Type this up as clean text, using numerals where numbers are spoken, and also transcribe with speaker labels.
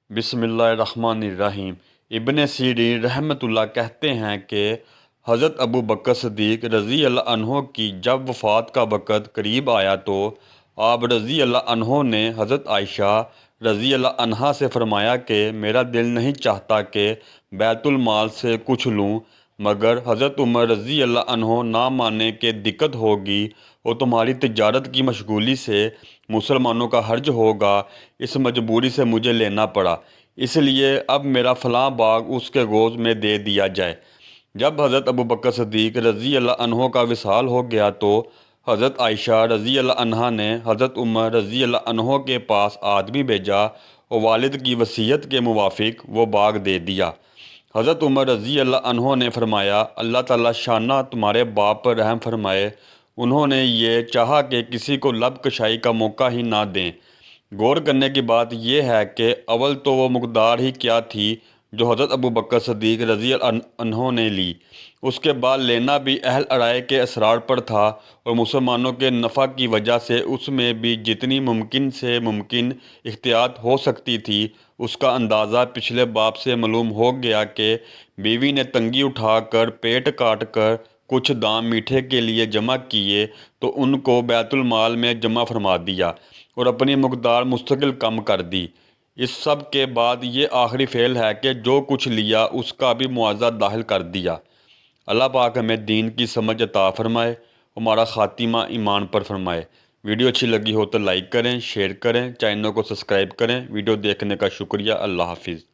Speaker 1: बिस्मिल्लाहिर्रहमानिर्रहीम। इब्न सीरीन रहमतुल्लाह कहते हैं कि हज़रत अबू बकर सिद्दीक़ रज़ी अल्लाह अन्हो की जब वफ़ात का वक़्त करीब आया तो आप रज़ी अल्लाह अन्हो ने हज़रत आयशा रज़ी अल्लाह अन्हा से फ़रमाया कि मेरा दिल नहीं चाहता कि बैतुल माल से कुछ लूँ, मगर हज़रत उमर रज़ी अल्लाह अन्हो ना माने कि दिक्कत होगी और तुम्हारी तिजारत की मशगूली से मुसलमानों का हर्ज होगा। इस मजबूरी से मुझे लेना पड़ा, इसलिए अब मेरा फ़लाँ बाग उसके गोद में दे दिया जाए। जब हज़रत अबू बकर सिद्दीक़ रज़ी अल्लाह अन्हो का विसाल हो गया तो हज़रत आयशा रज़ी अल्लाह अन्हा ने हज़रत उमर रज़ी अल्लाह अन्हो के पास आदमी भेजा और वालिद की वसीयत के मुवाफिक वो बाग दे दिया। हज़रत उमर रज़ी अल्लाह अन्हो ने फरमाया, अल्लाह ताला शाना तुम्हारे बाप पर रहम फरमाए। उन्होंने ये चाहा कि किसी को लब कशाई का मौका ही ना दें। गौर करने की बात यह है कि अव्वल तो वो मकदार ही क्या थी जो हज़रत अबू बकर सिद्दीक़ रज़ी अन्हो ने ली, उसके बाद लेना भी अहल अराए के असरार पर था और मुसलमानों के नफ़ा की वजह से उसमें भी जितनी मुमकिन से मुमकिन एहतियात हो सकती थी उसका अंदाज़ा पिछले बाब से मालूम हो गया कि बीवी ने तंगी उठाकर पेट काट कर कुछ दाम मीठे के लिए जमा किए तो उनको बैतुल माल में जमा फरमा दिया और अपनी मकदार मुस्तकिल कम कर दी। इस सब के बाद ये आखिरी फ़ेल है कि जो कुछ लिया उसका भी मुआवजा दाखिल कर दिया। अल्लाह पाक हमें दीन की समझ अता फ़रमाए, हमारा ख़ातिमा ईमान पर फरमाए। वीडियो अच्छी लगी हो तो लाइक करें, शेयर करें, चैनल को सब्सक्राइब करें। वीडियो देखने का शुक्रिया। अल्लाह हाफिज़।